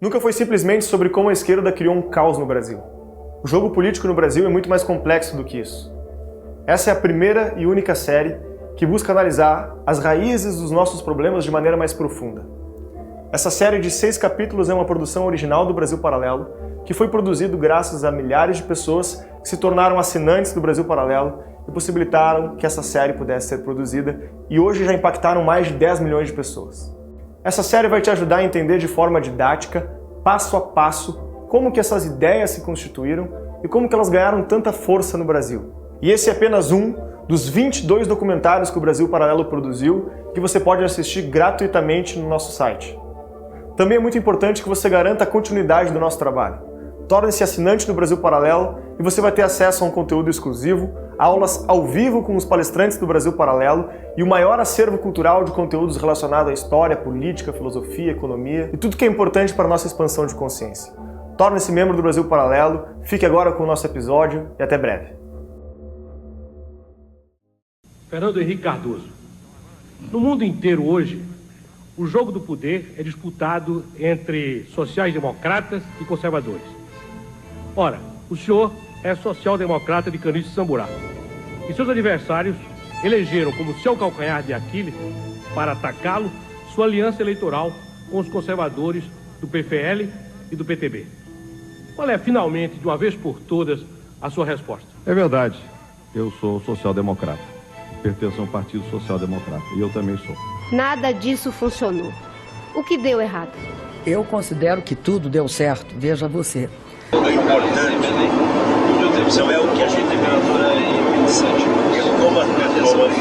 Nunca foi simplesmente sobre como a esquerda criou um caos no Brasil. O jogo político no Brasil é muito mais complexo do que isso. Essa é a primeira e única série que busca analisar as raízes dos nossos problemas de maneira mais profunda. Essa série de 6 capítulos é uma produção original do Brasil Paralelo, que foi produzido graças a milhares de pessoas que se tornaram assinantes do Brasil Paralelo e possibilitaram que essa série pudesse ser produzida, e hoje já impactaram mais de 10 milhões de pessoas. Essa série vai te ajudar a entender de forma didática, passo a passo, como que essas ideias se constituíram e como que elas ganharam tanta força no Brasil. E esse é apenas um dos 22 documentários que o Brasil Paralelo produziu, que você pode assistir gratuitamente no nosso site. Também é muito importante que você garanta a continuidade do nosso trabalho. Torne-se assinante do Brasil Paralelo e você vai ter acesso a um conteúdo exclusivo, aulas ao vivo com os palestrantes do Brasil Paralelo e o maior acervo cultural de conteúdos relacionados à história, política, filosofia, economia e tudo que é importante para a nossa expansão de consciência. Torne-se membro do Brasil Paralelo, fique agora com o nosso episódio e até breve. Fernando Henrique Cardoso. No mundo inteiro hoje, o jogo do poder é disputado entre sociais-democratas e conservadores. Ora, o senhor é social-democrata de Caniço e Samburá. E seus adversários elegeram como seu calcanhar de Aquiles, para atacá-lo, sua aliança eleitoral com os conservadores do PFL e do PTB. Qual é, finalmente, de uma vez por todas, a sua resposta? É verdade. Eu sou social-democrata. Pertenço a um partido social-democrata. E eu também sou. Nada disso funcionou. O que deu errado? Eu considero que tudo deu certo. Veja você. O importante, meu Deus, é o que a gente procura e interessante. Como as pessoas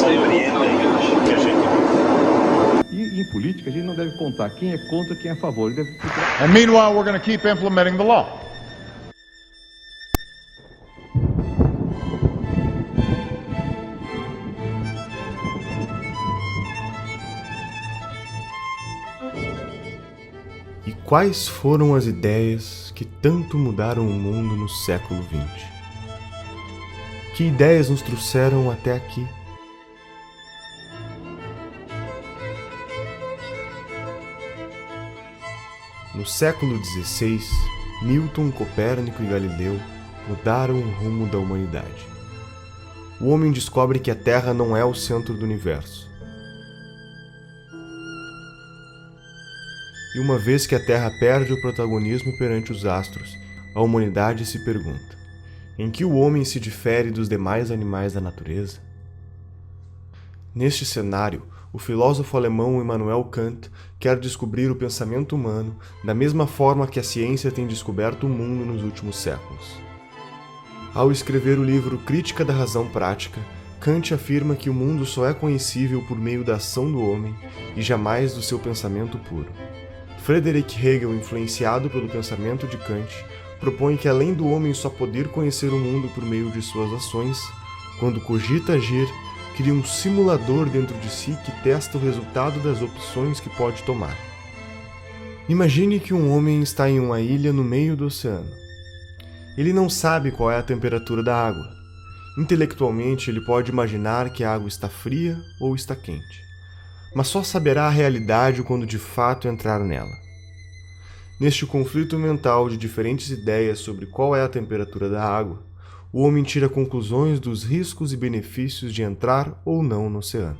compreendem o que a gente procura. E em política, a gente não deve contar quem é contra, quem é a favor. Ele deve ficar... And meanwhile, we're going to keep implementing the law. E quais foram as ideias que tanto mudaram o mundo no século XX? Que ideias nos trouxeram até aqui? No século XVI, Newton, Copérnico e Galileu mudaram o rumo da humanidade. O homem descobre que a Terra não é o centro do universo. E uma vez que a Terra perde o protagonismo perante os astros, a humanidade se pergunta: em que o homem se difere dos demais animais da natureza? Neste cenário, o filósofo alemão Immanuel Kant quer descobrir o pensamento humano da mesma forma que a ciência tem descoberto o mundo nos últimos séculos. Ao escrever o livro Crítica da Razão Prática, Kant afirma que o mundo só é conhecível por meio da ação do homem e jamais do seu pensamento puro. Friedrich Hegel, influenciado pelo pensamento de Kant, propõe que além do homem só poder conhecer o mundo por meio de suas ações, quando cogita agir, cria um simulador dentro de si que testa o resultado das opções que pode tomar. Imagine que um homem está em uma ilha no meio do oceano. Ele não sabe qual é a temperatura da água. Intelectualmente, ele pode imaginar que a água está fria ou está quente, mas só saberá a realidade quando de fato entrar nela. Neste conflito mental de diferentes ideias sobre qual é a temperatura da água, o homem tira conclusões dos riscos e benefícios de entrar ou não no oceano,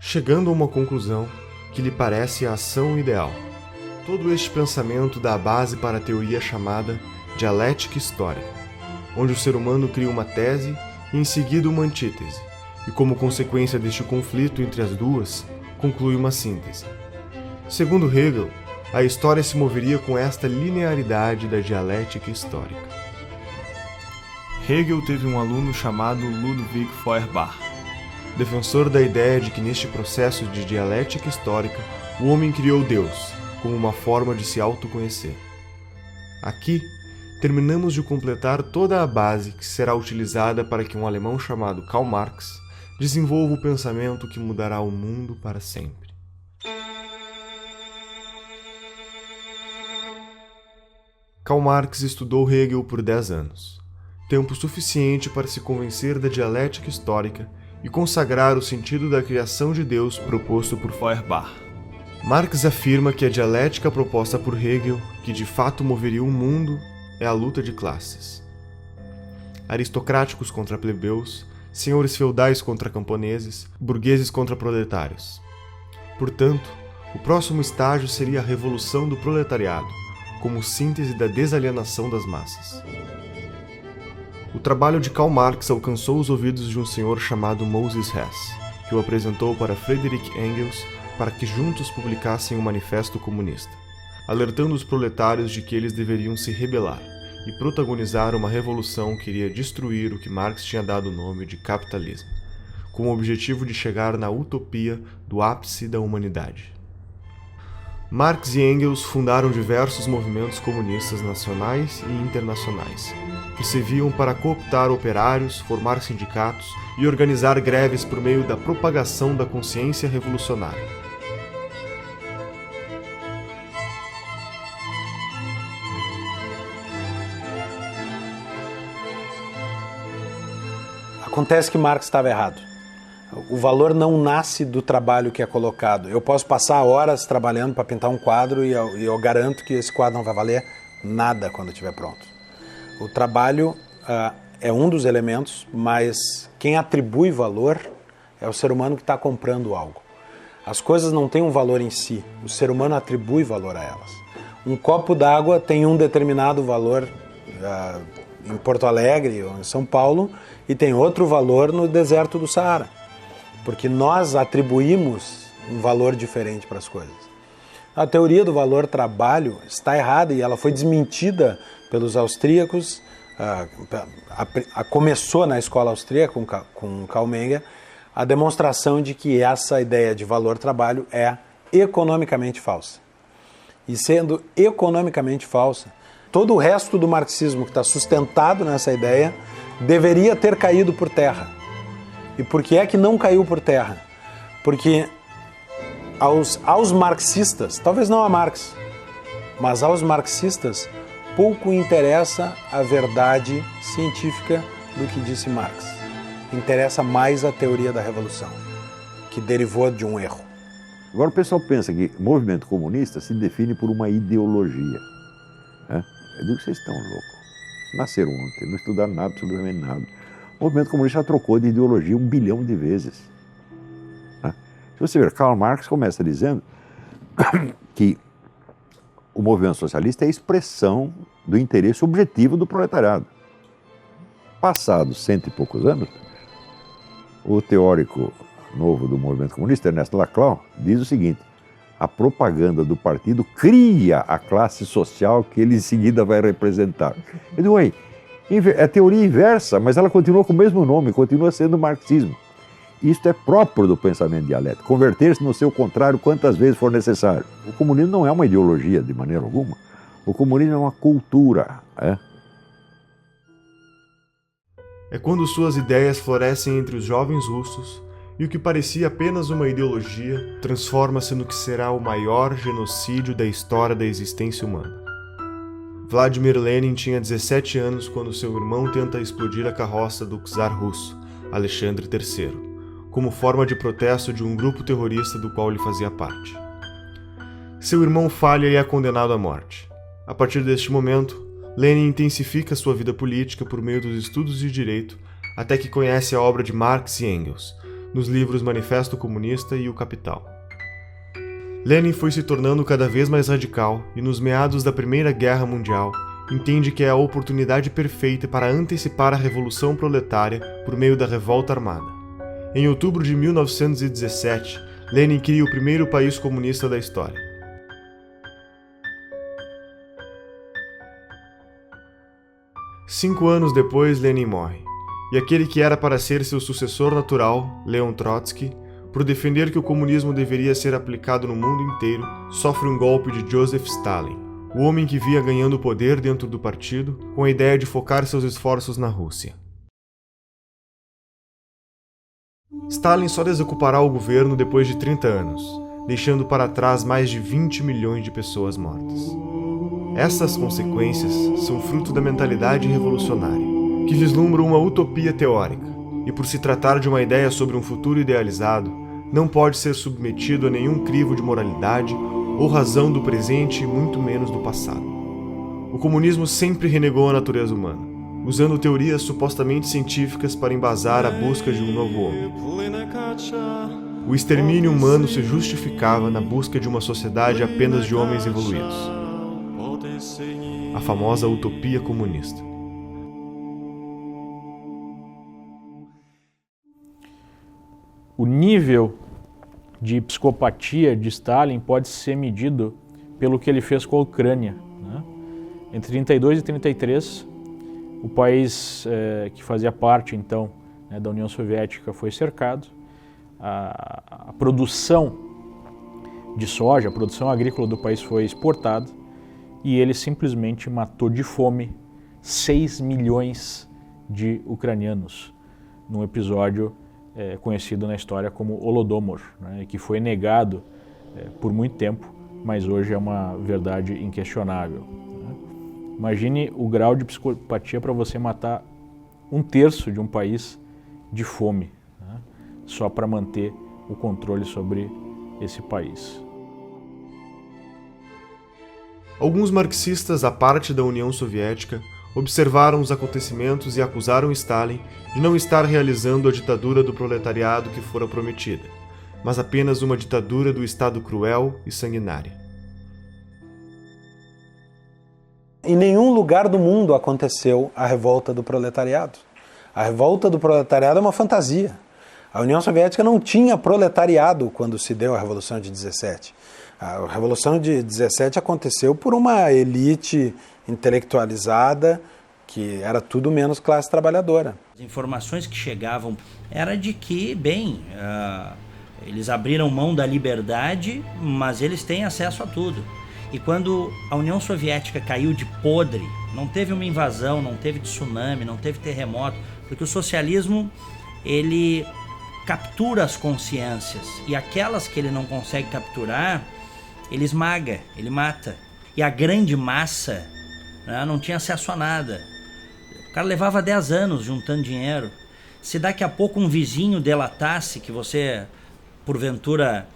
chegando a uma conclusão que lhe parece a ação ideal. Todo este pensamento dá a base para a teoria chamada dialética histórica, onde o ser humano cria uma tese e em seguida uma antítese, e como consequência deste conflito entre as duas, conclui uma síntese. Segundo Hegel, a história se moveria com esta linearidade da dialética histórica. Hegel teve um aluno chamado Ludwig Feuerbach, defensor da ideia de que neste processo de dialética histórica, o homem criou Deus como uma forma de se autoconhecer. Aqui, terminamos de completar toda a base que será utilizada para que um alemão chamado Karl Marx desenvolva o pensamento que mudará o mundo para sempre. Karl Marx estudou Hegel por 10 anos, tempo suficiente para se convencer da dialética histórica e consagrar o sentido da criação de Deus proposto por Feuerbach. Marx afirma que a dialética proposta por Hegel, que de fato moveria o mundo, é a luta de classes. Aristocráticos contra plebeus, senhores feudais contra camponeses, burgueses contra proletários. Portanto, o próximo estágio seria a revolução do proletariado, como síntese da desalienação das massas. O trabalho de Karl Marx alcançou os ouvidos de um senhor chamado Moses Hess, que o apresentou para Friedrich Engels para que juntos publicassem um manifesto comunista, alertando os proletários de que eles deveriam se rebelar e protagonizar uma revolução que iria destruir o que Marx tinha dado o nome de capitalismo, com o objetivo de chegar na utopia do ápice da humanidade. Marx e Engels fundaram diversos movimentos comunistas nacionais e internacionais, que serviam para cooptar operários, formar sindicatos e organizar greves por meio da propagação da consciência revolucionária. Acontece que Marx estava errado. O valor não nasce do trabalho que é colocado. Eu posso passar horas trabalhando para pintar um quadro e eu garanto que esse quadro não vai valer nada quando estiver pronto. O trabalho é um dos elementos, mas quem atribui valor é o ser humano que está comprando algo. As coisas não têm um valor em si, o ser humano atribui valor a elas. Um copo d'água tem um determinado valor em Porto Alegre ou em São Paulo e tem outro valor no deserto do Saara, porque nós atribuímos um valor diferente para as coisas. A teoria do valor trabalho está errada e ela foi desmentida pelos austríacos, começou na escola austríaca com Karl Menger, a demonstração de que essa ideia de valor trabalho é economicamente falsa. E sendo economicamente falsa, todo o resto do marxismo que está sustentado nessa ideia deveria ter caído por terra. E por que é que não caiu por terra? Porque aos marxistas, talvez não a Marx, mas aos marxistas, pouco interessa a verdade científica do que disse Marx. Interessa mais a teoria da revolução, que derivou de um erro. Agora o pessoal pensa que o movimento comunista se define por uma ideologia. Né? Eu digo que vocês estão loucos. Nasceram ontem, não estudaram nada, absolutamente nada. O movimento comunista já trocou de ideologia 1 bilhão de vezes. Né? Se você ver, Karl Marx começa dizendo que o movimento socialista é a expressão do interesse objetivo do proletariado. Passados 100 e poucos anos, o teórico novo do movimento comunista, Ernest Laclau, diz o seguinte: a propaganda do partido cria a classe social que ele em seguida vai representar. Eu digo, é teoria inversa, mas ela continua com o mesmo nome, continua sendo marxismo. Isto é próprio do pensamento dialético, converter-se no seu contrário quantas vezes for necessário. O comunismo não é uma ideologia de maneira alguma, o comunismo é uma cultura. É quando suas ideias florescem entre os jovens russos e o que parecia apenas uma ideologia transforma-se no que será o maior genocídio da história da existência humana. Vladimir Lenin tinha 17 anos quando seu irmão tenta explodir a carroça do czar russo, Alexandre III, como forma de protesto de um grupo terrorista do qual ele fazia parte. Seu irmão falha e é condenado à morte. A partir deste momento, Lenin intensifica sua vida política por meio dos estudos de direito, até que conhece a obra de Marx e Engels, nos livros Manifesto Comunista e O Capital. Lenin foi se tornando cada vez mais radical e, nos meados da Primeira Guerra Mundial, entende que é a oportunidade perfeita para antecipar a Revolução Proletária por meio da revolta armada. Em outubro de 1917, Lenin cria o primeiro país comunista da história. Cinco anos depois, Lenin morre, e aquele que era para ser seu sucessor natural, Leon Trotsky, por defender que o comunismo deveria ser aplicado no mundo inteiro, sofre um golpe de Joseph Stalin, o homem que via ganhando poder dentro do partido, com a ideia de focar seus esforços na Rússia. Stalin só desocupará o governo depois de 30 anos, deixando para trás mais de 20 milhões de pessoas mortas. Essas consequências são fruto da mentalidade revolucionária, que vislumbra uma utopia teórica, e por se tratar de uma ideia sobre um futuro idealizado, não pode ser submetido a nenhum crivo de moralidade ou razão do presente e muito menos do passado. O comunismo sempre renegou a natureza humana, usando teorias supostamente científicas para embasar a busca de um novo homem. O extermínio humano se justificava na busca de uma sociedade apenas de homens evoluídos. A famosa utopia comunista. O nível de psicopatia de Stalin pode ser medido pelo que ele fez com a Ucrânia, né? Entre 32 e 33, o país que fazia parte, então, né, da União Soviética foi cercado. A produção de soja, a produção agrícola do país foi exportada e ele simplesmente matou de fome 6 milhões de ucranianos num episódio conhecido na história como Holodomor, né, que foi negado por muito tempo, mas hoje é uma verdade inquestionável. Né? Imagine o grau de psicopatia para você matar 1/3 de um país de fome, né, só para manter o controle sobre esse país. Alguns marxistas, à parte da União Soviética, observaram os acontecimentos e acusaram Stalin de não estar realizando a ditadura do proletariado que fora prometida, mas apenas uma ditadura do Estado cruel e sanguinária. Em nenhum lugar do mundo aconteceu a revolta do proletariado. A revolta do proletariado é uma fantasia. A União Soviética não tinha proletariado quando se deu a Revolução de 17. A Revolução de 17 aconteceu por uma elite intelectualizada que era tudo menos classe trabalhadora. As informações que chegavam era de que, eles abriram mão da liberdade, mas eles têm acesso a tudo. E quando a União Soviética caiu de podre, não teve uma invasão, não teve tsunami, não teve terremoto, porque o socialismo, ele captura as consciências, e aquelas que ele não consegue capturar, ele esmaga, ele mata. E a grande massa, né, não tinha acesso a nada. O cara levava 10 anos juntando dinheiro. Se daqui a pouco um vizinho delatasse que você, porventura,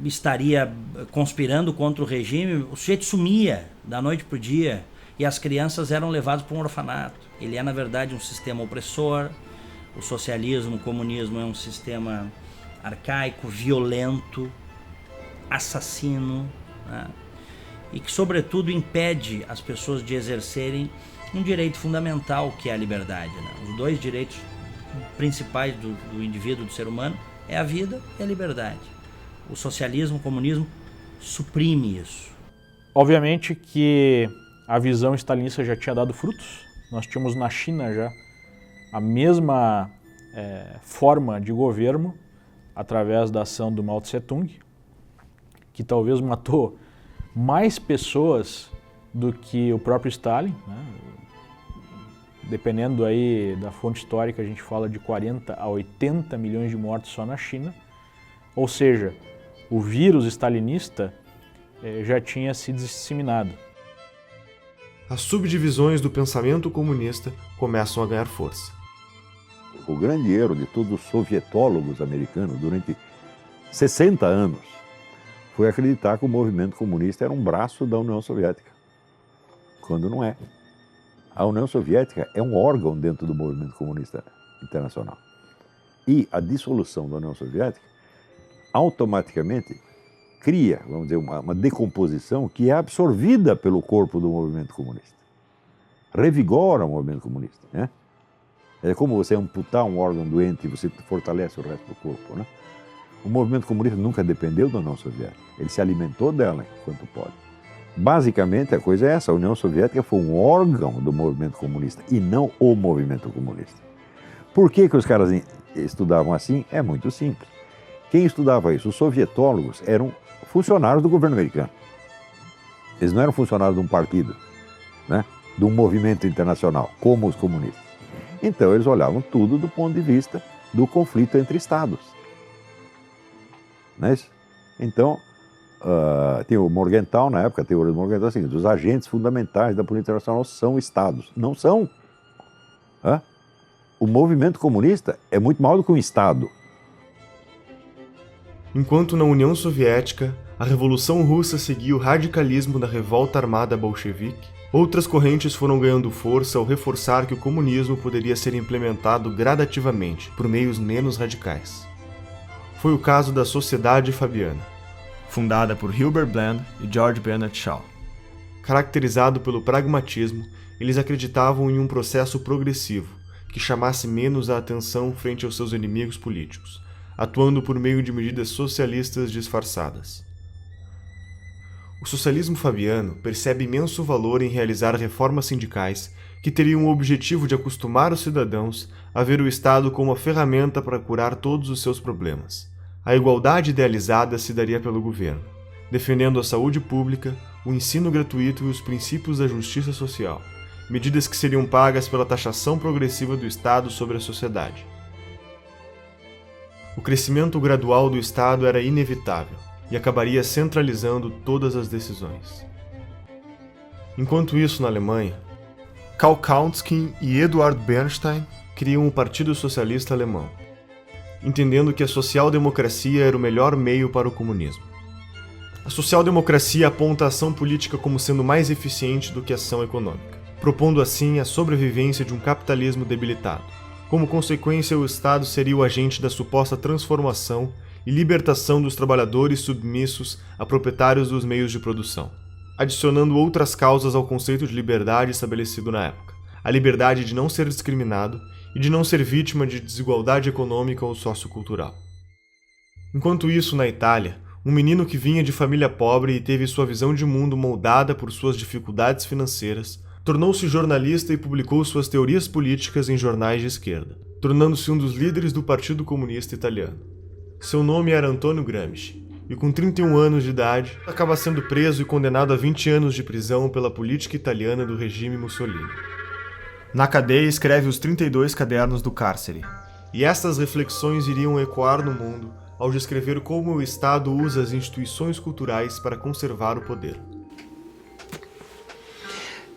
estaria conspirando contra o regime, o sujeito sumia da noite para o dia e as crianças eram levadas para um orfanato. Ele é, na verdade, um sistema opressor. O socialismo, o comunismo é um sistema arcaico, violento, assassino, né? E que, sobretudo, impede as pessoas de exercerem um direito fundamental, que é a liberdade, né? Os dois direitos principais do indivíduo, do ser humano, é a vida e a liberdade. O socialismo, o comunismo, suprime isso. Obviamente que a visão stalinista já tinha dado frutos. Nós tínhamos na China já a mesma forma de governo através da ação do Mao Tse-tung, que talvez matou mais pessoas do que o próprio Stalin, né? Dependendo aí da fonte histórica, a gente fala de 40 a 80 milhões de mortos só na China. Ou seja, o vírus stalinista já tinha se disseminado. As subdivisões do pensamento comunista começam a ganhar força. O grande erro de todos os sovietólogos americanos durante 60 anos foi acreditar que o movimento comunista era um braço da União Soviética, quando não é. A União Soviética é um órgão dentro do movimento comunista internacional. E a dissolução da União Soviética automaticamente cria, vamos dizer, uma decomposição que é absorvida pelo corpo do movimento comunista. Revigora o movimento comunista, né? É como você amputar um órgão doente e você fortalece o resto do corpo, né? O movimento comunista nunca dependeu da União Soviética. Ele se alimentou dela enquanto pode. Basicamente, a coisa é essa. A União Soviética foi um órgão do movimento comunista e não o movimento comunista. Por que os caras estudavam assim? É muito simples. Quem estudava isso? Os sovietólogos eram funcionários do governo americano. Eles não eram funcionários de um partido, né? De um movimento internacional, como os comunistas. Então, eles olhavam tudo do ponto de vista do conflito entre estados. Não é isso? Então, tem o Morgenthau, na época, a teoria do Morgenthau é a seguinte: os agentes fundamentais da política internacional são estados. Não são. O movimento comunista é muito maior do que um estado. Enquanto na União Soviética, a Revolução Russa seguia o radicalismo da revolta armada bolchevique, outras correntes foram ganhando força ao reforçar que o comunismo poderia ser implementado gradativamente, por meios menos radicais. Foi o caso da Sociedade Fabiana, fundada por Hilbert Bland e George Bernard Shaw. Caracterizado pelo pragmatismo, eles acreditavam em um processo progressivo, que chamasse menos a atenção frente aos seus inimigos políticos, atuando por meio de medidas socialistas disfarçadas. O socialismo fabiano percebe imenso valor em realizar reformas sindicais que teriam o objetivo de acostumar os cidadãos a ver o Estado como uma ferramenta para curar todos os seus problemas. A igualdade idealizada se daria pelo governo, defendendo a saúde pública, o ensino gratuito e os princípios da justiça social, medidas que seriam pagas pela taxação progressiva do Estado sobre a sociedade. O crescimento gradual do Estado era inevitável e acabaria centralizando todas as decisões. Enquanto isso, na Alemanha, Karl Kautsky e Eduard Bernstein criam o Partido Socialista Alemão, entendendo que a social-democracia era o melhor meio para o comunismo. A social-democracia aponta a ação política como sendo mais eficiente do que a ação econômica, propondo assim a sobrevivência de um capitalismo debilitado. Como consequência, o Estado seria o agente da suposta transformação e libertação dos trabalhadores submissos a proprietários dos meios de produção, adicionando outras causas ao conceito de liberdade estabelecido na época: a liberdade de não ser discriminado e de não ser vítima de desigualdade econômica ou sociocultural. Enquanto isso, na Itália, um menino que vinha de família pobre e teve sua visão de mundo moldada por suas dificuldades financeiras, tornou-se jornalista e publicou suas teorias políticas em jornais de esquerda, tornando-se um dos líderes do Partido Comunista Italiano. Seu nome era Antonio Gramsci, e com 31 anos de idade, acaba sendo preso e condenado a 20 anos de prisão pela política italiana do regime Mussolini. Na cadeia escreve os 32 cadernos do cárcere, e estas reflexões iriam ecoar no mundo ao descrever como o Estado usa as instituições culturais para conservar o poder.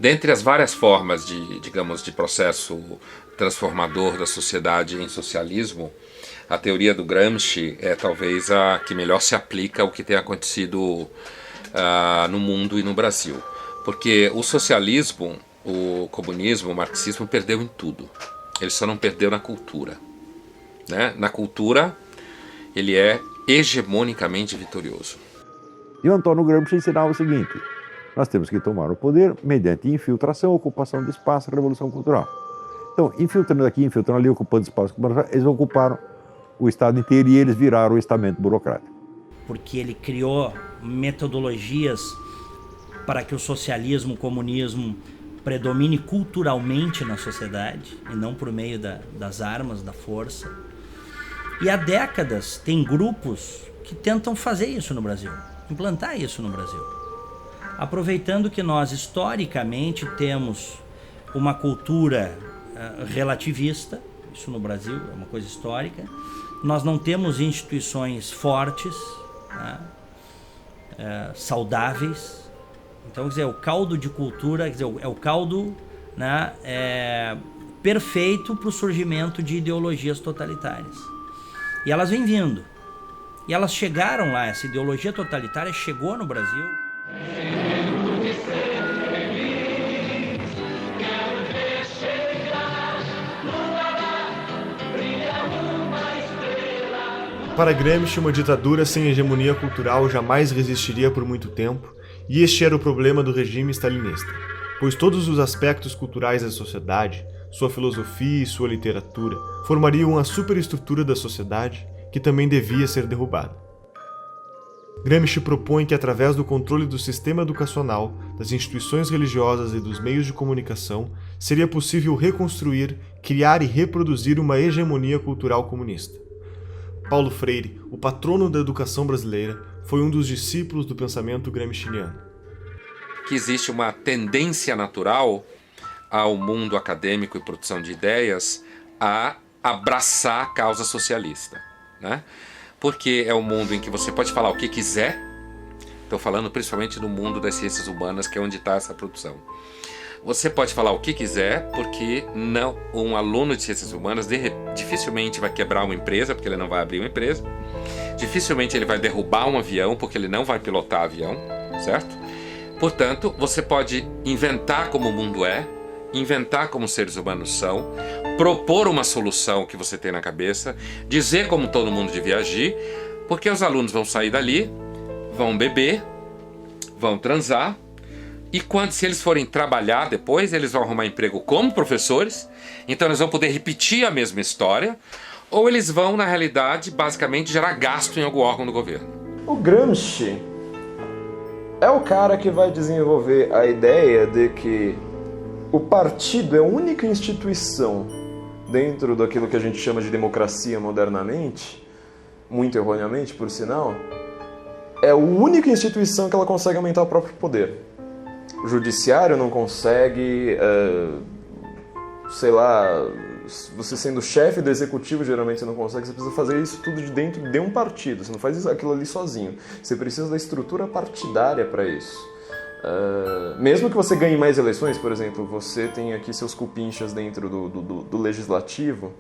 Dentre as várias formas de processo transformador da sociedade em socialismo, a teoria do Gramsci é talvez a que melhor se aplica ao que tem acontecido no mundo e no Brasil. Porque o socialismo, o comunismo, o marxismo perdeu em tudo. Ele só não perdeu na cultura, né? Na cultura, ele é hegemonicamente vitorioso. E o Antônio Gramsci ensinava o seguinte: nós temos que tomar o poder mediante infiltração, ocupação de espaço, revolução cultural. Então, infiltrando aqui, infiltrando ali, ocupando espaço, eles ocuparam o Estado inteiro e eles viraram o estamento burocrático. Porque ele criou metodologias para que o socialismo, o comunismo predomine culturalmente na sociedade e não por meio das armas, da força. E há décadas tem grupos que tentam fazer isso no Brasil, implantar isso no Brasil. Aproveitando que nós historicamente temos uma cultura relativista, isso no Brasil é uma coisa histórica, nós não temos instituições fortes, né, saudáveis. Então, quer dizer, o caldo de cultura, quer dizer, é o caldo, né, perfeito para o surgimento de ideologias totalitárias. E elas vêm vindo. E elas chegaram lá, essa ideologia totalitária chegou no Brasil. Para Gramsci, uma ditadura sem hegemonia cultural jamais resistiria por muito tempo, e este era o problema do regime stalinista, pois todos os aspectos culturais da sociedade, sua filosofia e sua literatura, formariam a superestrutura da sociedade que também devia ser derrubada. Gramsci propõe que, através do controle do sistema educacional, das instituições religiosas e dos meios de comunicação, seria possível reconstruir, criar e reproduzir uma hegemonia cultural comunista. Paulo Freire, o patrono da educação brasileira, foi um dos discípulos do pensamento gramsciano. Que existe uma tendência natural ao mundo acadêmico e produção de ideias a abraçar a causa socialista, né? Porque é um mundo em que você pode falar o que quiser. Estou falando principalmente no mundo das ciências humanas, que é onde está essa produção. Você pode falar o que quiser, porque não, um aluno de ciências humanas dificilmente vai quebrar uma empresa, porque ele não vai abrir uma empresa. Dificilmente ele vai derrubar um avião, porque ele não vai pilotar avião, certo? Portanto, você pode inventar como o mundo é, inventar como os seres humanos são, propor uma solução que você tem na cabeça, dizer como todo mundo devia agir, porque os alunos vão sair dali, vão beber, vão transar, e se eles forem trabalhar depois, eles vão arrumar emprego como professores, então eles vão poder repetir a mesma história, ou eles vão, na realidade, basicamente gerar gasto em algum órgão do governo. O Gramsci é o cara que vai desenvolver a ideia de que o partido é a única instituição dentro daquilo que a gente chama de democracia modernamente, muito erroneamente, por sinal, é a única instituição que ela consegue aumentar o próprio poder. O judiciário não consegue, sei lá, você sendo chefe do executivo, geralmente você não consegue, você precisa fazer isso tudo de dentro de um partido, você não faz aquilo ali sozinho. Você precisa da estrutura partidária para isso. Mesmo que você ganhe mais eleições, por exemplo, você tem aqui seus cupinchas dentro do legislativo,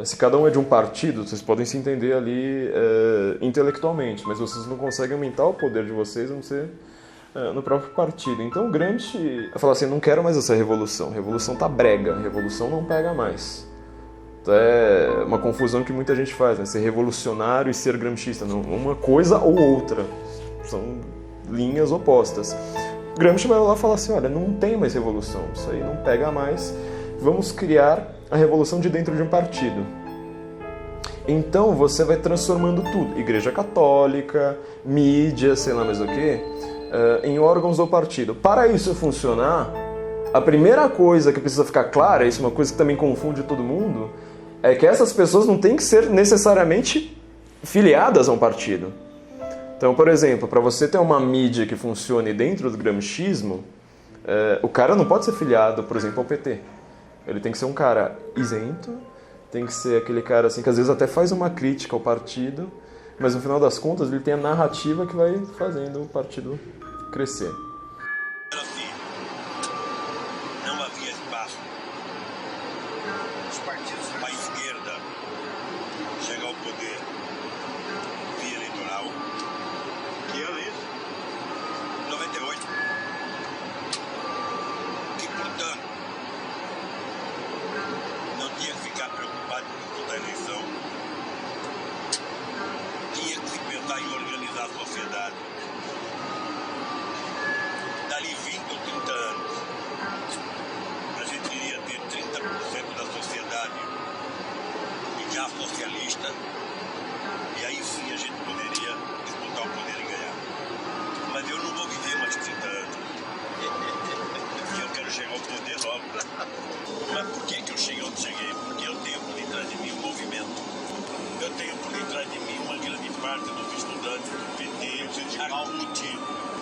se cada um é de um partido, vocês podem se entender ali intelectualmente, mas vocês não conseguem aumentar o poder de vocês, vão ser no próprio partido. Então o Gramsci fala assim, não quero mais essa revolução, revolução tá brega, revolução não pega mais. Então é uma confusão que muita gente faz, né? Ser revolucionário e ser gramscista, não, uma coisa ou outra, são linhas opostas. O Gramsci vai lá e fala assim, olha, não tem mais revolução, isso aí não pega mais, vamos criar a revolução de dentro de um partido. Então você vai transformando tudo, Igreja Católica, mídia, sei lá mais o que, em órgãos do partido. Para isso funcionar, a primeira coisa que precisa ficar clara, isso é uma coisa que também confunde todo mundo, é que essas pessoas não têm que ser necessariamente filiadas a um partido. Então, por exemplo, para você ter uma mídia que funcione dentro do gramscismo, o cara não pode ser filiado, por exemplo, ao PT. Ele tem que ser um cara isento, tem que ser aquele cara assim que às vezes até faz uma crítica ao partido, mas no final das contas ele tem a narrativa que vai fazendo o partido crescer. Não havia espaço. Os partidos da esquerda chegar ao poder via eleitoral, que é a lei 98, que portanto não tinha que ficar preocupado com toda a eleição, tinha que se pensar em organizar a sociedade. Dali 20 ou 30 anos, a gente iria ter 30% da sociedade já socialista, e aí sim a gente poderia disputar o poder e ganhar. Mas eu não vou viver mais 30 anos. E eu quero chegar ao poder logo. Mas por que eu cheguei onde cheguei? Porque eu tenho por detrás de mim um movimento. Eu tenho por detrás de mim uma grande parte dos estudantes do PT, a CUT,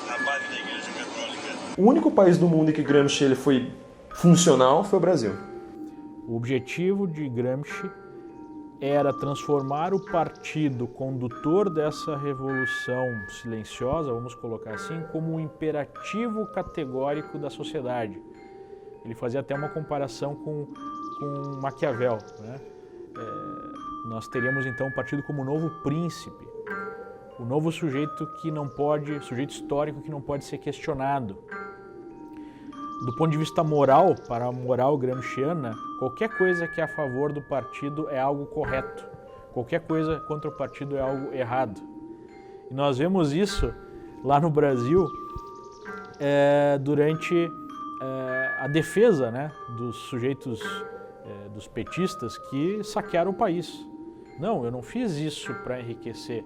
a base da Igreja Católica. O único país do mundo em que Gramsci ele foi funcional foi o Brasil. O objetivo de Gramsci era transformar o partido condutor dessa revolução silenciosa, vamos colocar assim, como um imperativo categórico da sociedade. Ele fazia até uma comparação com Maquiavel, né? Nós teríamos então o partido como o novo príncipe, o novo sujeito que não pode, sujeito histórico que não pode ser questionado. Do ponto de vista moral, para a moral gramsciana, qualquer coisa que é a favor do partido é algo correto, qualquer coisa contra o partido é algo errado. E nós vemos isso lá no Brasil durante a defesa, né, dos sujeitos, dos petistas que saquearam o país. Não, eu não fiz isso para enriquecer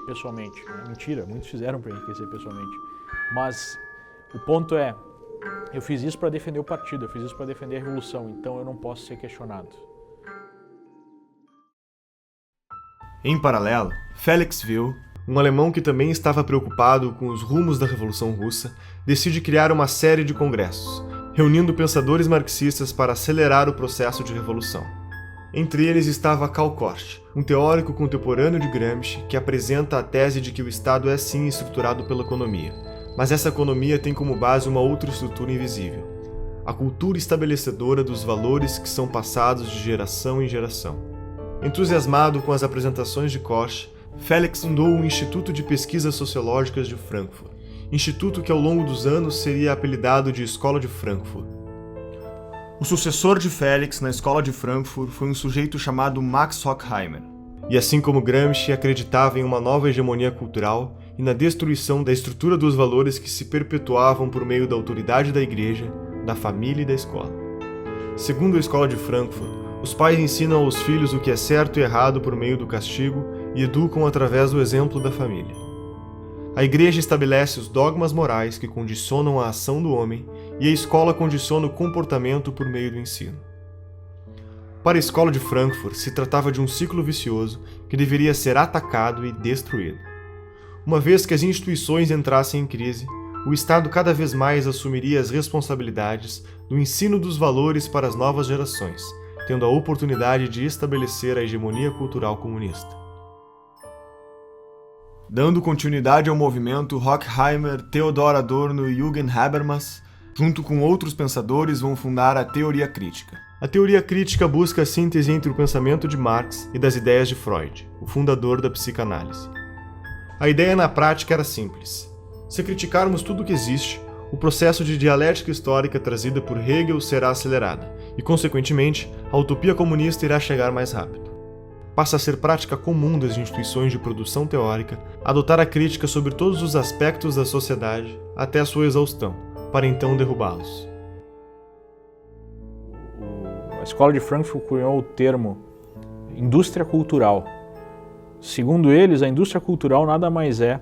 pessoalmente. Mentira, muitos fizeram para enriquecer pessoalmente. Mas o ponto é, eu fiz isso para defender o partido, eu fiz isso para defender a revolução, então eu não posso ser questionado. Em paralelo, Felix Wilh, um alemão que também estava preocupado com os rumos da Revolução Russa, decide criar uma série de congressos, reunindo pensadores marxistas para acelerar o processo de revolução. Entre eles estava Karl Korsch, um teórico contemporâneo de Gramsci que apresenta a tese de que o Estado é sim estruturado pela economia, mas essa economia tem como base uma outra estrutura invisível, a cultura estabelecedora dos valores que são passados de geração em geração. Entusiasmado com as apresentações de Koch, Félix fundou o Instituto de Pesquisas Sociológicas de Frankfurt, instituto que ao longo dos anos seria apelidado de Escola de Frankfurt. O sucessor de Félix na Escola de Frankfurt foi um sujeito chamado Max Horkheimer. E assim como Gramsci acreditava em uma nova hegemonia cultural e na destruição da estrutura dos valores que se perpetuavam por meio da autoridade da igreja, da família e da escola. Segundo a Escola de Frankfurt, os pais ensinam aos filhos o que é certo e errado por meio do castigo e educam através do exemplo da família. A igreja estabelece os dogmas morais que condicionam a ação do homem e a escola condiciona o comportamento por meio do ensino. Para a Escola de Frankfurt, se tratava de um ciclo vicioso que deveria ser atacado e destruído. Uma vez que as instituições entrassem em crise, o Estado cada vez mais assumiria as responsabilidades do ensino dos valores para as novas gerações, tendo a oportunidade de estabelecer a hegemonia cultural comunista. Dando continuidade ao movimento, Horkheimer, Theodor Adorno e Jürgen Habermas, junto com outros pensadores, vão fundar a teoria crítica. A teoria crítica busca a síntese entre o pensamento de Marx e das ideias de Freud, o fundador da psicanálise. A ideia na prática era simples. Se criticarmos tudo o que existe, o processo de dialética histórica trazida por Hegel será acelerado e, consequentemente, a utopia comunista irá chegar mais rápido. Passa a ser prática comum das instituições de produção teórica adotar a crítica sobre todos os aspectos da sociedade até a sua exaustão, para então derrubá-los. A Escola de Frankfurt cunhou o termo indústria cultural. Segundo eles, a indústria cultural nada mais é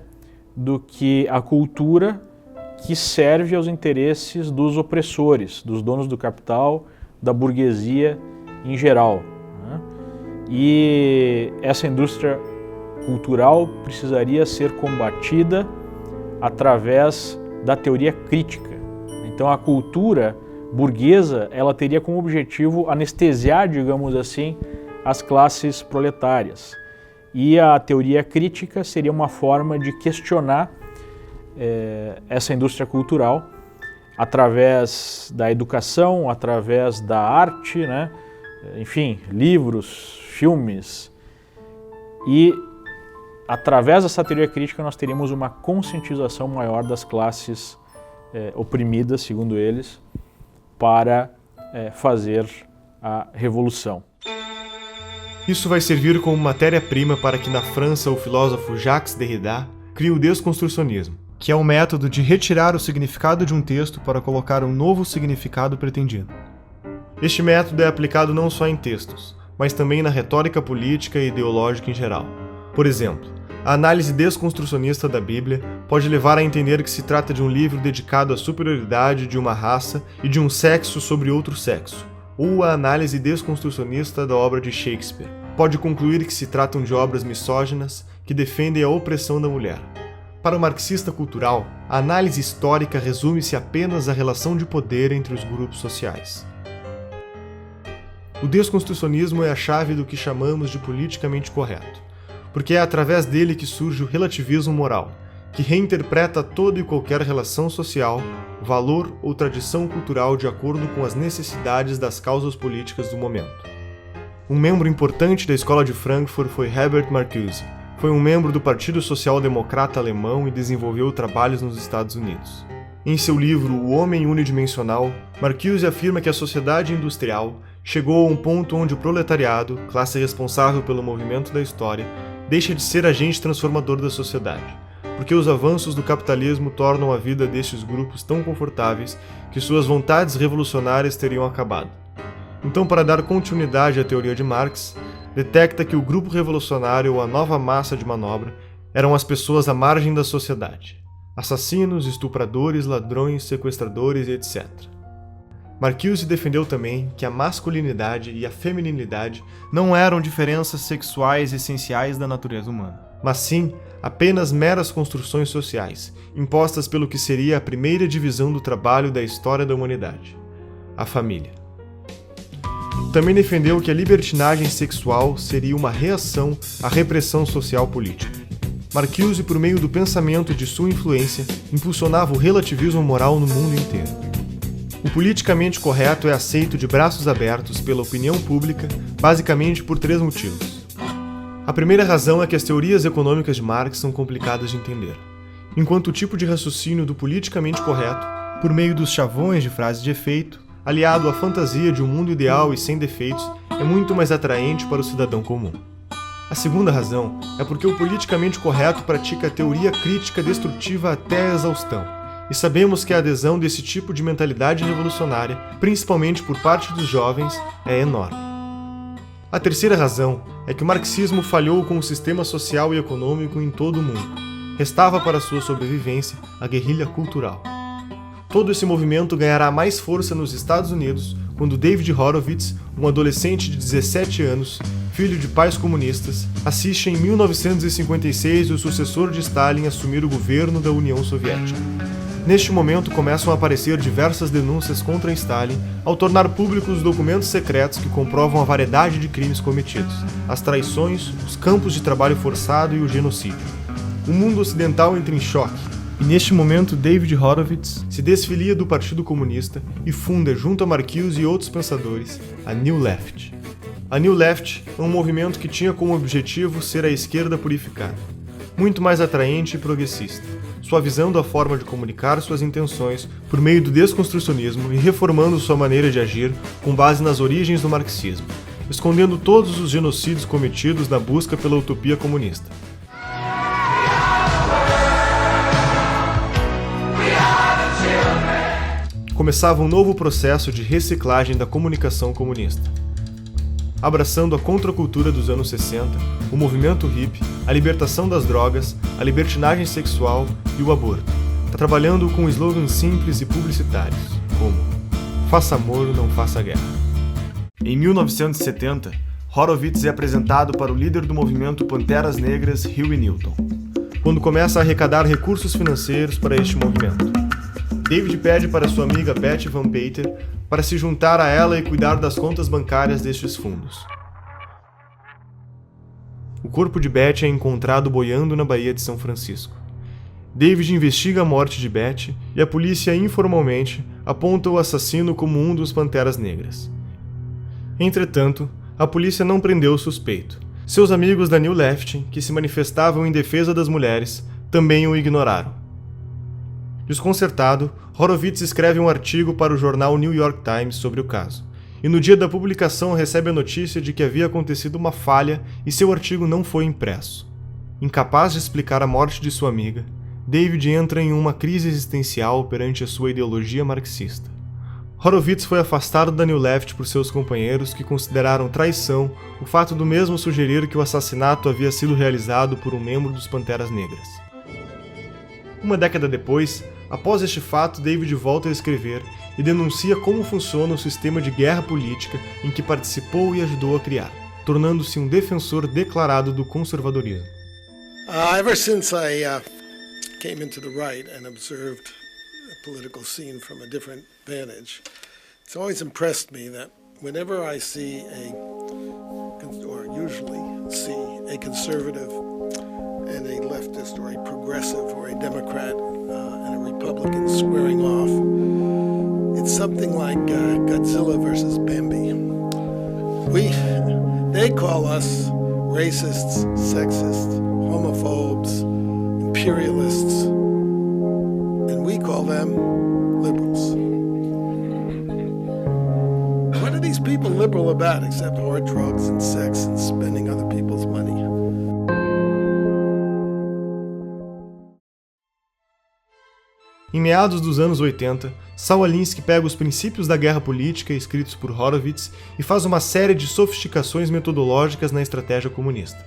do que a cultura que serve aos interesses dos opressores, dos donos do capital, da burguesia em geral. E essa indústria cultural precisaria ser combatida através da teoria crítica. Então a cultura burguesa, ela teria como objetivo anestesiar, digamos assim, as classes proletárias. E a teoria crítica seria uma forma de questionar essa indústria cultural através da educação, através da arte, né? Enfim, livros, filmes. E através dessa teoria crítica nós teríamos uma conscientização maior das classes oprimidas, segundo eles, para fazer a revolução. Isso vai servir como matéria-prima para que na França o filósofo Jacques Derrida crie o desconstrucionismo, que é o método de retirar o significado de um texto para colocar um novo significado pretendido. Este método é aplicado não só em textos, mas também na retórica política e ideológica em geral. Por exemplo, a análise desconstrucionista da Bíblia pode levar a entender que se trata de um livro dedicado à superioridade de uma raça e de um sexo sobre outro sexo, ou a análise desconstrucionista da obra de Shakespeare pode concluir que se tratam de obras misóginas que defendem a opressão da mulher. Para o marxista cultural, a análise histórica resume-se apenas à relação de poder entre os grupos sociais. O desconstrucionismo é a chave do que chamamos de politicamente correto, porque é através dele que surge o relativismo moral, que reinterpreta toda e qualquer relação social, valor ou tradição cultural de acordo com as necessidades das causas políticas do momento. Um membro importante da Escola de Frankfurt foi Herbert Marcuse. Foi um membro do Partido Social Democrata Alemão e desenvolveu trabalhos nos Estados Unidos. Em seu livro O Homem Unidimensional, Marcuse afirma que a sociedade industrial chegou a um ponto onde o proletariado, classe responsável pelo movimento da história, deixa de ser agente transformador da sociedade, porque os avanços do capitalismo tornam a vida destes grupos tão confortáveis que suas vontades revolucionárias teriam acabado. Então, para dar continuidade à teoria de Marx, detecta que o grupo revolucionário ou a nova massa de manobra eram as pessoas à margem da sociedade, assassinos, estupradores, ladrões, sequestradores e etc. Marcuse defendeu também que a masculinidade e a feminilidade não eram diferenças sexuais essenciais da natureza humana, mas sim apenas meras construções sociais, impostas pelo que seria a primeira divisão do trabalho da história da humanidade, a família. Também defendeu que a libertinagem sexual seria uma reação à repressão social política. Marcuse, por meio do pensamento e de sua influência, impulsionava o relativismo moral no mundo inteiro. O politicamente correto é aceito de braços abertos pela opinião pública, basicamente por 3 motivos. A primeira razão é que as teorias econômicas de Marx são complicadas de entender, enquanto o tipo de raciocínio do politicamente correto, por meio dos chavões de frases de efeito, aliado à fantasia de um mundo ideal e sem defeitos, é muito mais atraente para o cidadão comum. A segunda razão é porque o politicamente correto pratica a teoria crítica destrutiva até a exaustão, e sabemos que a adesão desse tipo de mentalidade revolucionária, principalmente por parte dos jovens, é enorme. A terceira razão é que o marxismo falhou com o sistema social e econômico em todo o mundo. Restava para sua sobrevivência a guerrilha cultural. Todo esse movimento ganhará mais força nos Estados Unidos quando David Horowitz, um adolescente de 17 anos, filho de pais comunistas, assiste em 1956 o sucessor de Stalin assumir o governo da União Soviética. Neste momento começam a aparecer diversas denúncias contra Stalin ao tornar públicos os documentos secretos que comprovam a variedade de crimes cometidos, as traições, os campos de trabalho forçado e o genocídio. O mundo ocidental entra em choque, e neste momento David Horowitz se desfilia do Partido Comunista e funda, junto a Marcuse e outros pensadores, a New Left. A New Left é um movimento que tinha como objetivo ser a esquerda purificada, muito mais atraente e progressista, suavizando a forma de comunicar suas intenções por meio do desconstrucionismo e reformando sua maneira de agir com base nas origens do marxismo, escondendo todos os genocídios cometidos na busca pela utopia comunista. Começava um novo processo de reciclagem da comunicação comunista. Abraçando a contracultura dos anos 60, o movimento hippie, a libertação das drogas, a libertinagem sexual e o aborto, trabalhando com slogans simples e publicitários, como "Faça amor, não faça guerra". Em 1970, Horowitz é apresentado para o líder do movimento Panteras Negras, Huey Newton, quando começa a arrecadar recursos financeiros para este movimento. David pede para sua amiga Betty Van Pater para se juntar a ela e cuidar das contas bancárias destes fundos. O corpo de Betty é encontrado boiando na Baía de São Francisco. David investiga a morte de Betty e a polícia informalmente aponta o assassino como um dos Panteras Negras. Entretanto, a polícia não prendeu o suspeito. Seus amigos da New Left, que se manifestavam em defesa das mulheres, também o ignoraram. Desconcertado, Horowitz escreve um artigo para o jornal New York Times sobre o caso, e no dia da publicação recebe a notícia de que havia acontecido uma falha e seu artigo não foi impresso. Incapaz de explicar a morte de sua amiga, David entra em uma crise existencial perante a sua ideologia marxista. Horowitz foi afastado da New Left por seus companheiros, que consideraram traição o fato do mesmo sugerir que o assassinato havia sido realizado por um membro dos Panteras Negras. Uma década depois, após este fato, David volta a escrever e denuncia como funciona o sistema de guerra política em que participou e ajudou a criar, tornando-se um defensor declarado do conservadorismo. Ever since I came into the right and observed the political scene from a different vantage, it's always impressed me that whenever I see or usually see a conservative and a leftist or a progressive or a Democrat and a Republican squaring off, it's something like Godzilla versus Bambi. They call us racists, sexists, homophobes, imperialists, and we call them liberals. What are these people liberal about except hard drugs and sex and spending other people's money? Em meados dos anos 80, Saul Alinsky pega os princípios da guerra política escritos por Horowitz e faz uma série de sofisticações metodológicas na estratégia comunista.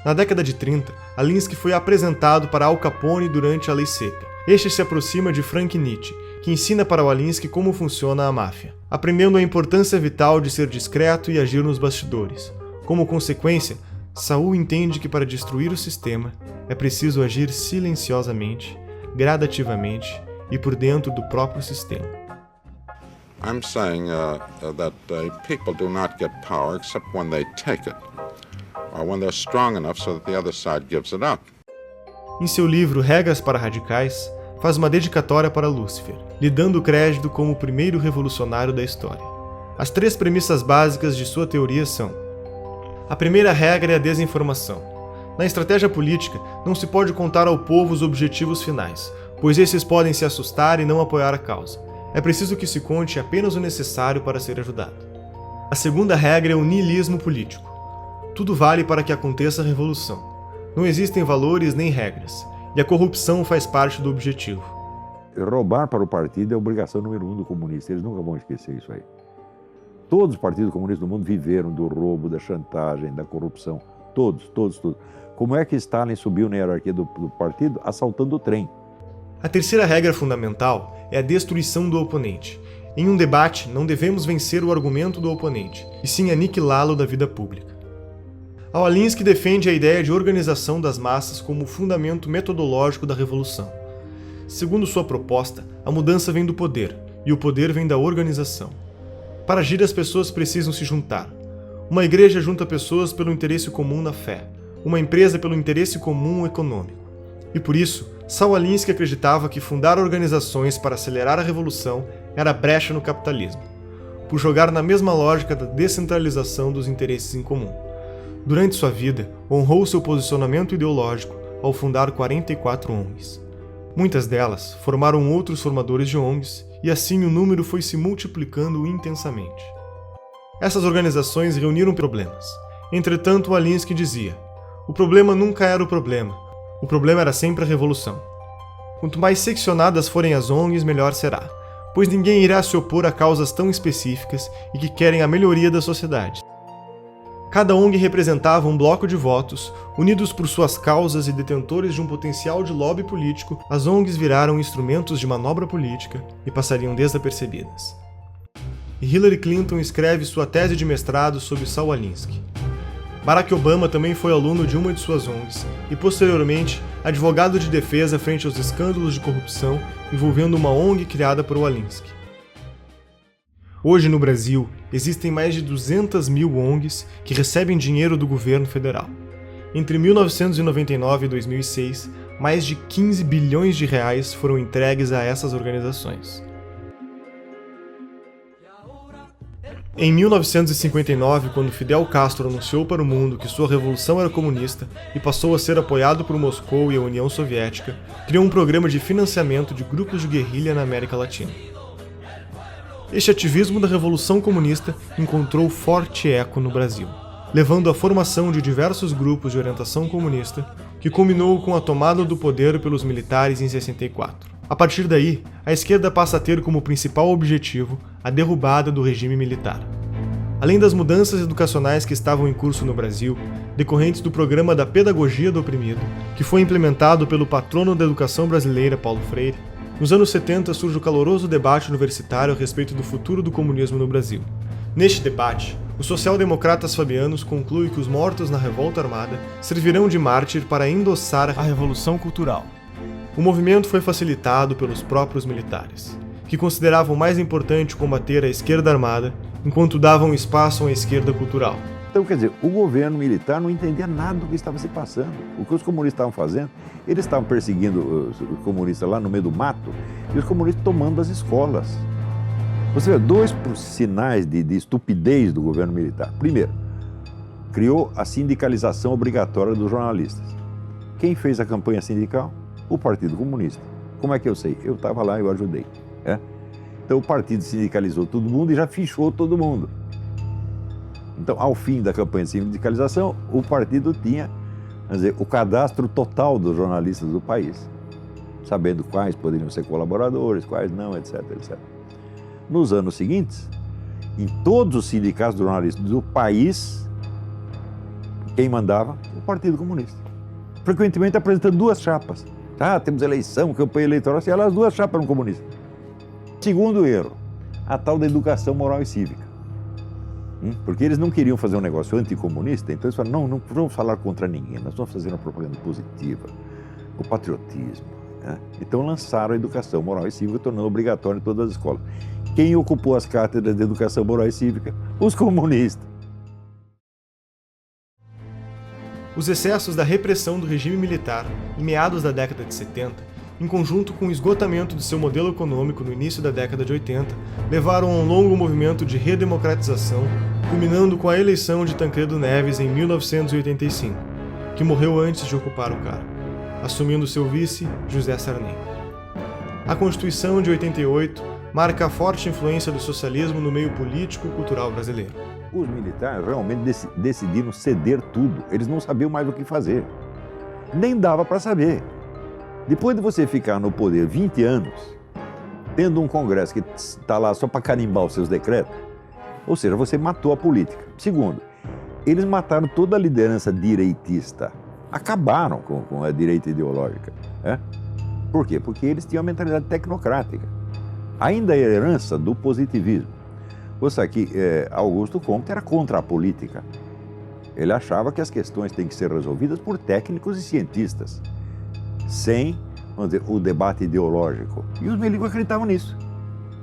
Na década de 30, Alinsky foi apresentado para Al Capone durante a Lei Seca. Este se aproxima de Frank Nietzsche, que ensina para o Alinsky como funciona a máfia, aprendendo a importância vital de ser discreto e agir nos bastidores. Como consequência, Saul entende que para destruir o sistema é preciso agir silenciosamente, gradativamente e por dentro do próprio sistema. I'm saying that people do not get power except when they take it, or when they're strong enough so that the other side gives it up. Em seu livro Regras para Radicais, faz uma dedicatória para Lúcifer, lhe dando crédito como o primeiro revolucionário da história. As 3 premissas básicas de sua teoria são: a primeira regra é a desinformação. Na estratégia política, não se pode contar ao povo os objetivos finais, pois esses podem se assustar e não apoiar a causa. É preciso que se conte apenas o necessário para ser ajudado. A segunda regra é o niilismo político. Tudo vale para que aconteça a revolução. Não existem valores nem regras, e a corrupção faz parte do objetivo. Roubar para o partido é a obrigação número 1 do comunista, eles nunca vão esquecer isso aí. Todos os partidos comunistas do mundo viveram do roubo, da chantagem, da corrupção. Todos. Como é que Stalin subiu na hierarquia do partido? Assaltando o trem. A terceira regra fundamental é a destruição do oponente. Em um debate, não devemos vencer o argumento do oponente, e sim aniquilá-lo da vida pública. Alinsky defende a ideia de organização das massas como o fundamento metodológico da revolução. Segundo sua proposta, a mudança vem do poder, e o poder vem da organização. Para agir, as pessoas precisam se juntar. Uma igreja junta pessoas pelo interesse comum na fé, uma empresa pelo interesse comum econômico. E por isso, Saul Alinsky acreditava que fundar organizações para acelerar a revolução era brecha no capitalismo, por jogar na mesma lógica da descentralização dos interesses em comum. Durante sua vida, honrou seu posicionamento ideológico ao fundar 44 ONGs. Muitas delas formaram outros formadores de ONGs, e assim o número foi se multiplicando intensamente. Essas organizações reuniram problemas. Entretanto, Alinsky dizia: o problema nunca era o problema era sempre a revolução. Quanto mais seccionadas forem as ONGs, melhor será, pois ninguém irá se opor a causas tão específicas e que querem a melhoria da sociedade. Cada ONG representava um bloco de votos, unidos por suas causas e detentores de um potencial de lobby político. As ONGs viraram instrumentos de manobra política e passariam desapercebidas. E Hillary Clinton escreve sua tese de mestrado sobre Saul Alinsky. Barack Obama também foi aluno de uma de suas ONGs e, posteriormente, advogado de defesa frente aos escândalos de corrupção envolvendo uma ONG criada por Alinsky. Hoje, no Brasil, existem mais de 200 mil ONGs que recebem dinheiro do governo federal. Entre 1999 e 2006, mais de 15 bilhões de reais foram entregues a essas organizações. Em 1959, quando Fidel Castro anunciou para o mundo que sua revolução era comunista e passou a ser apoiado por Moscou e a União Soviética, criou um programa de financiamento de grupos de guerrilha na América Latina. Este ativismo da Revolução Comunista encontrou forte eco no Brasil, levando à formação de diversos grupos de orientação comunista, que culminou com a tomada do poder pelos militares em 64. A partir daí, a esquerda passa a ter como principal objetivo a derrubada do regime militar. Além das mudanças educacionais que estavam em curso no Brasil, decorrentes do programa da Pedagogia do Oprimido, que foi implementado pelo patrono da educação brasileira, Paulo Freire, nos anos 70 surge o caloroso debate universitário a respeito do futuro do comunismo no Brasil. Neste debate, os social-democratas fabianos concluem que os mortos na revolta armada servirão de mártir para endossar a Revolução Cultural. O movimento foi facilitado pelos próprios militares, que consideravam mais importante combater a esquerda armada, enquanto davam espaço à esquerda cultural. Então, quer dizer, o governo militar não entendia nada do que estava se passando. O que os comunistas estavam fazendo, eles estavam perseguindo os comunistas lá no meio do mato e os comunistas tomando as escolas. Você vê, 2 sinais de estupidez do governo militar. Primeiro, criou a sindicalização obrigatória dos jornalistas. Quem fez a campanha sindical? O Partido Comunista. Como é que eu sei? Eu estava lá e eu ajudei. Então o partido sindicalizou todo mundo e já fichou todo mundo. Então, ao fim da campanha de sindicalização, o partido tinha, quer dizer, o cadastro total dos jornalistas do país, sabendo quais poderiam ser colaboradores, quais não, etc, etc. Nos anos seguintes, em todos os sindicatos de jornalistas do país, quem mandava? O Partido Comunista. Frequentemente apresentando 2 chapas. Temos eleição, campanha eleitoral, e as 2 chapas eram comunistas. Segundo erro, a tal da educação moral e cívica. Porque eles não queriam fazer um negócio anticomunista, então eles falaram, não vamos falar contra ninguém, nós vamos fazer uma propaganda positiva, o patriotismo. Então lançaram a educação moral e cívica, tornando obrigatória em todas as escolas. Quem ocupou as cátedras de educação moral e cívica? Os comunistas. Os excessos da repressão do regime militar, em meados da década de 70, em conjunto com o esgotamento de seu modelo econômico no início da década de 80, levaram a um longo movimento de redemocratização, culminando com a eleição de Tancredo Neves em 1985, que morreu antes de ocupar o cargo, assumindo seu vice, José Sarney. A Constituição de 88 marca a forte influência do socialismo no meio político e cultural brasileiro. Os militares realmente decidiram ceder tudo, eles não sabiam mais o que fazer. Nem dava para saber. Depois de você ficar no poder 20 anos, tendo um Congresso que está lá só para carimbar os seus decretos, ou seja, você matou a política. Segundo, eles mataram toda a liderança direitista, acabaram com a direita ideológica. Por quê? Porque eles tinham a mentalidade tecnocrática, ainda a herança do positivismo. Você aqui, Augusto Comte era contra a política. Ele achava que as questões têm que ser resolvidas por técnicos e cientistas, sem, vamos dizer, o debate ideológico. E os milicos acreditavam nisso,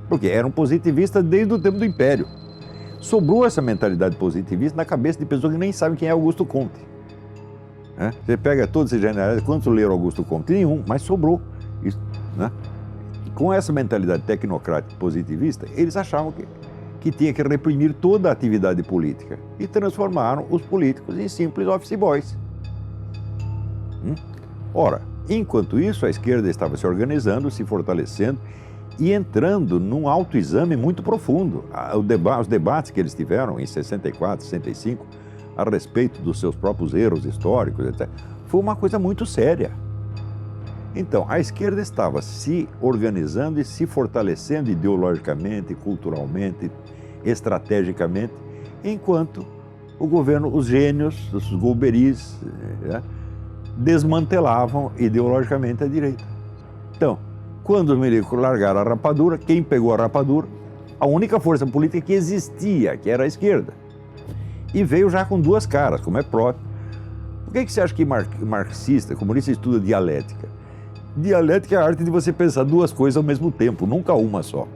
porque eram positivistas desde o tempo do Império. Sobrou essa mentalidade positivista na cabeça de pessoas que nem sabem quem é Augusto Comte. Você pega todos esses generais, quantos leram Augusto Comte? Nenhum, mas sobrou. Isso, né? Com essa mentalidade tecnocrática positivista, eles achavam que tinha que reprimir toda a atividade política e transformaram os políticos em simples office boys. Ora, enquanto isso, a esquerda estava se organizando, se fortalecendo e entrando num autoexame muito profundo. Os debates que eles tiveram em 64, 65, a respeito dos seus próprios erros históricos, etc., foi uma coisa muito séria. Então, a esquerda estava se organizando e se fortalecendo ideologicamente, culturalmente, estrategicamente, enquanto o governo, os gênios, os golberis, desmantelavam ideologicamente a direita. Então, quando os milicos largaram a rapadura, quem pegou a rapadura? A única força política que existia, que era a esquerda. E veio já com duas caras, como é próprio. Por que você acha que marxista, comunista, estuda dialética? Dialética é a arte de você pensar duas coisas ao mesmo tempo, nunca uma só.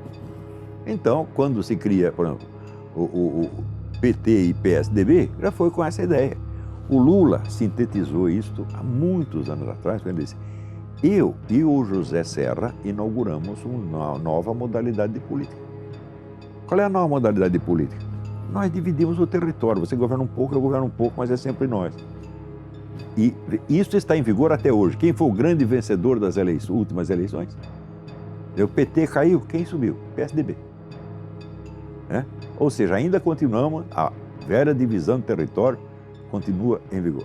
Então, quando se cria, por exemplo, o PT e PSDB, já foi com essa ideia. O Lula sintetizou isto há muitos anos atrás, quando ele disse: eu e o José Serra inauguramos uma nova modalidade de política. Qual é a nova modalidade de política? Nós dividimos o território, você governa um pouco, eu governo um pouco, mas é sempre nós. E isso está em vigor até hoje. Quem foi o grande vencedor das últimas eleições? O PT caiu, quem subiu? PSDB. Ou seja, ainda continuamos, a velha divisão de território continua em vigor.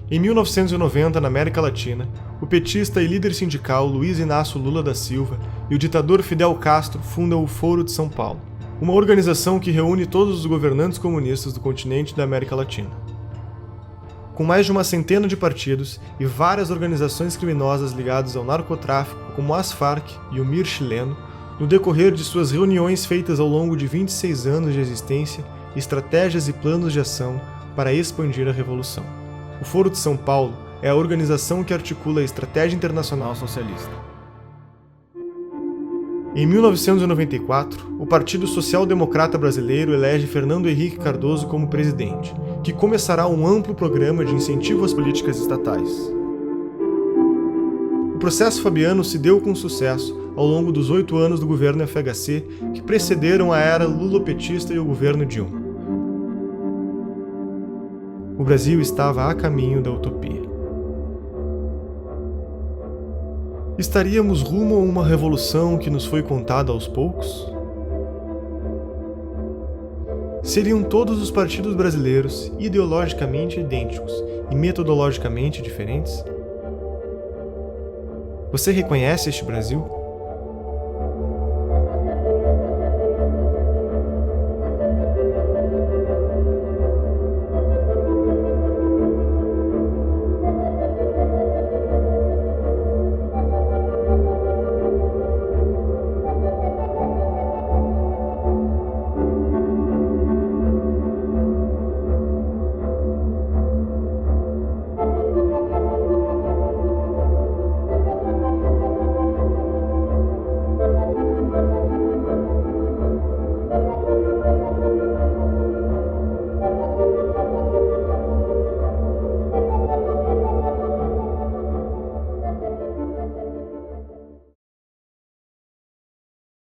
Em 1990, na América Latina, o petista e líder sindical Luiz Inácio Lula da Silva e o ditador Fidel Castro fundam o Foro de São Paulo, uma organização que reúne todos os governantes comunistas do continente da América Latina. Com mais de uma centena de partidos e várias organizações criminosas ligadas ao narcotráfico, como as Farc e o MIR chileno, no decorrer de suas reuniões feitas ao longo de 26 anos de existência, estratégias e planos de ação para expandir a revolução. O Foro de São Paulo é a organização que articula a estratégia internacional socialista. Em 1994, o Partido Social Democrata Brasileiro elege Fernando Henrique Cardoso como presidente, que começará um amplo programa de incentivo às políticas estatais. O processo fabiano se deu com sucesso ao longo dos 8 anos do governo FHC que precederam a era lulopetista e o governo Dilma. O Brasil estava a caminho da utopia. Estaríamos rumo a uma revolução que nos foi contada aos poucos? Seriam todos os partidos brasileiros ideologicamente idênticos e metodologicamente diferentes? Você reconhece este Brasil?